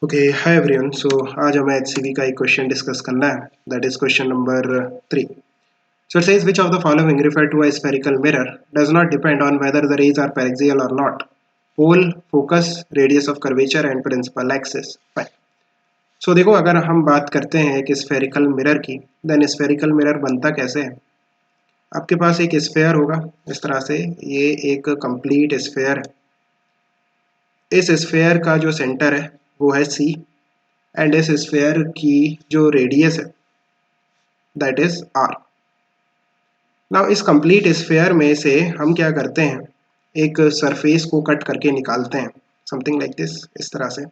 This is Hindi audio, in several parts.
Okay hi everyone. सो आज हमें एचसीवी का एक क्वेश्चन डिस्कस करना है, that is question number 3. So it says which of the following refer to a spherical mirror does not depend on whether the rays are paraxial or not. Pole, focus, radius of curvature and principal axis. Fine. So देखो, अगर हम बात करते हैं एक स्फेरिकल मिरर की, देन स्फेरिकल मिरर बनता कैसे है। आपके पास एक स्फेयर होगा इस तरह से, ये एक कंप्लीट स्फेयर है। इस स्फेयर का जो सेंटर है वो है सी, एंड इस स्फेयर की जो रेडियस है दैट इज आर। नाउ इस कंप्लीट स्फेयर में से हम क्या करते हैं, एक सरफेस को कट करके निकालते हैं, समथिंग लाइक दिस, इस तरह से।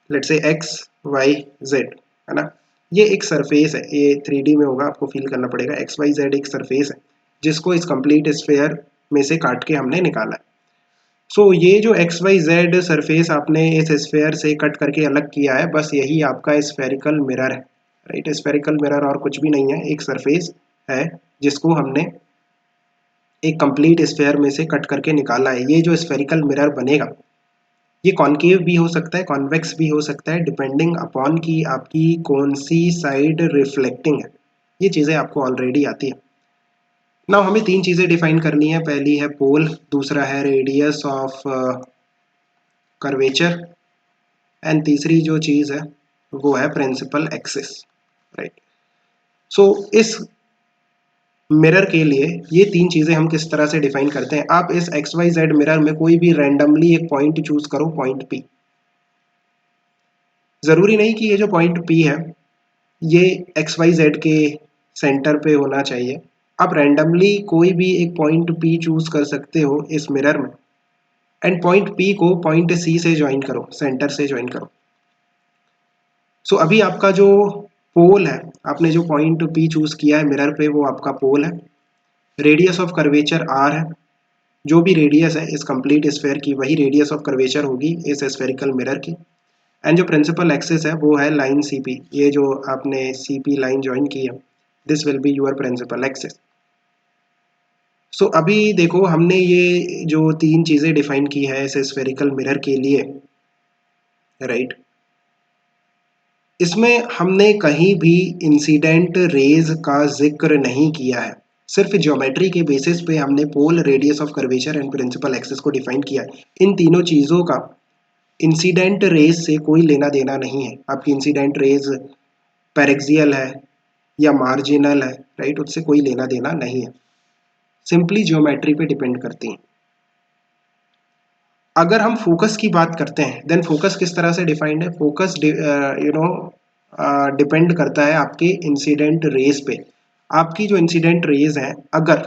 Let's say x Y Z है ना, ये एक सरफेस है, ये 3D में होगा, आपको फील करना पड़ेगा। एक्स वाई जेड एक सरफेस है जिसको इस कंप्लीट स्फेयर में से काट के हमने निकाला है। सो ये जो एक्स वाई जेड सरफेस आपने इस स्फेयर से कट करके अलग किया है, बस यही आपका स्फेरिकल मिरर है, राइट। स्फेरिकल मिरर और कुछ भी नहीं है, एक सरफेस है जिसको हमने एक कंप्लीट स्फेयर में से कट करके निकाला है। ये जो स्फेरिकल मिरर बनेगा, ये कॉनकेव भी हो सकता है, कॉन्वेक्स भी हो सकता है, डिपेंडिंग अपॉन कि आपकी कौन सी साइड रिफ्लेक्टिंग है। ये चीज़ें आपको ऑलरेडी आती है। नाउ हमें 3 चीज़ें डिफाइन करनी है। पहली है पोल, दूसरा है रेडियस ऑफ कर्वेचर, एंड तीसरी जो चीज़ है वो है प्रिंसिपल एक्सिस, राइट। सो इस मिरर के लिए ये 3 चीज़ें हम किस तरह से डिफाइन करते हैं। आप इस एक्स वाई जेड मिरर में कोई भी रैंडमली एक पॉइंट चूज करो, पॉइंट पी। ज़रूरी नहीं कि ये जो पॉइंट पी है ये एक्स वाई जेड के सेंटर पे होना चाहिए। आप रैंडमली कोई भी एक पॉइंट पी चूज कर सकते हो इस मिरर में, एंड पॉइंट पी को पॉइंट सी से ज्वाइन करो, सेंटर से ज्वाइन करो। सो अभी आपका जो पोल है, आपने जो पॉइंट पी चूज किया है मिरर पे, वो आपका पोल है। रेडियस ऑफ कर्वेचर आर है, जो भी रेडियस है इस कंप्लीट स्फेयर की वही रेडियस ऑफ कर्वेचर होगी इस स्फेरिकल मिरर की। एंड जो प्रिंसिपल एक्सिस है वो है लाइन सी पी, ये जो आपने सी पी लाइन ज्वाइन की है, this will be your principal axis. So अभी देखो, हमने ये जो 3 चीज़ें डिफाइन की है इस स्फेरिकल मिरर के लिए, राइट। इसमें हमने कहीं भी इंसिडेंट रेज का जिक्र नहीं किया है, सिर्फ ज्योमेट्री के बेसिस पे हमने pole, radius of curvature and principal axis को डिफाइन किया है। इन तीनों चीज़ों का इंसिडेंट रेज से कोई लेना देना नहीं है। आपकी इंसिडेंट रेज पैरेक्सियल है या मार्जिनल है, राइट, उससे कोई लेना देना नहीं है, सिंपली ज्योमेट्री पे डिपेंड करती हैं। अगर हम फोकस की बात करते हैं, देन फोकस किस तरह से डिफाइंड है। फोकस डिपेंड करता है आपके इंसिडेंट रेज पे। आपकी जो इंसिडेंट रेज है, अगर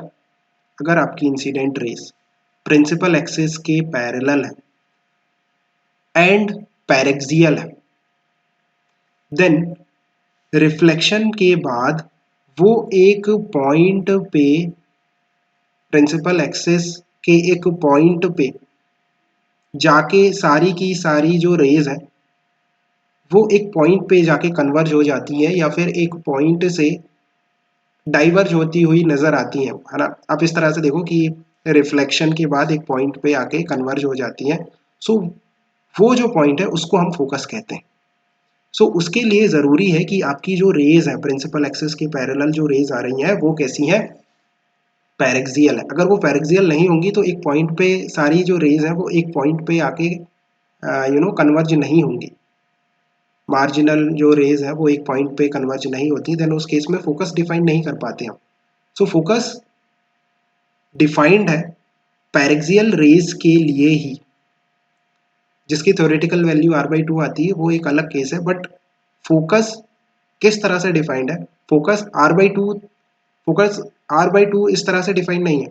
अगर आपकी इंसिडेंट रेज प्रिंसिपल एक्सिस के पैरेलल है एंड पैरेक्सियल है, देन रिफ्लेक्शन के बाद वो एक पॉइंट पे, प्रिंसिपल एक्सिस के एक पॉइंट पे जाके सारी की सारी जो रेज है वो एक पॉइंट पे जाके कन्वर्ज हो जाती है, या फिर एक पॉइंट से डाइवर्ज होती हुई नजर आती है ना। आप इस तरह से देखो कि रिफ्लेक्शन के बाद एक पॉइंट पे आके कन्वर्ज हो जाती है। सो वो जो पॉइंट है उसको हम फोकस कहते हैं। सो उसके लिए ज़रूरी है कि आपकी जो रेज है प्रिंसिपल एक्सिस के पैरेलल जो रेज आ रही हैं वो कैसी हैं, पैरेक्सियल है। अगर वो पैरेक्सियल नहीं होंगी तो एक पॉइंट पे सारी जो रेज है वो एक पॉइंट पे आके कन्वर्ज नहीं होंगी। मार्जिनल जो रेज है वो एक पॉइंट पे कन्वर्ज नहीं होती, देन उस केस में फोकस डिफाइन नहीं कर पाते हम। सो फोकस डिफाइंड है पैरेक्सियल रेज के लिए ही, जिसकी थ्योरेटिकल वैल्यू r/2 आती है, वो एक अलग केस है। बट फोकस किस तरह से डिफाइंड है, फोकस r/2 इस तरह से डिफाइंड नहीं है।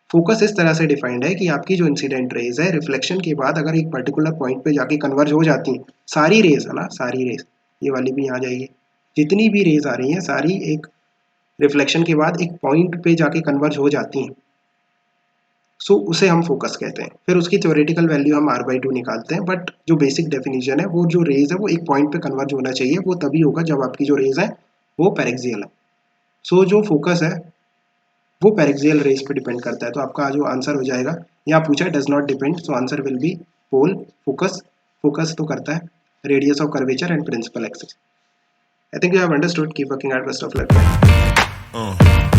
फोकस इस तरह से डिफाइंड है कि आपकी जो इंसिडेंट रेज है रिफ्लेक्शन के बाद अगर एक पर्टिकुलर पॉइंट पे जाके कन्वर्ज हो जाती हैं, सारी रेज है ना, सारी रेज, ये वाली भी यहाँ जाएगी, जितनी भी रेज आ रही हैं सारी एक रिफ्लेक्शन के बाद एक पॉइंट पे जाके कन्वर्ज हो जाती हैं, सो उसे हम फोकस कहते हैं। फिर उसकी थ्योरेटिकल वैल्यू हम r/2 निकालते हैं, बट जो बेसिक डेफिनेशन है वो जो रेज है वो एक पॉइंट पे कन्वर्ज होना चाहिए, वो तभी होगा जब आपकी जो रेज है वो पैरेक्सियल है। सो जो फोकस है वो पैरेक्सियल रेज पे डिपेंड करता है। तो आपका जो आंसर हो जाएगा, यहाँ पूछा है does not depend, so answer will be pole, focus. Focus तो करता है radius of curvature and principal axis. I think you have understood. Keep working hard. Best of luck. Uh.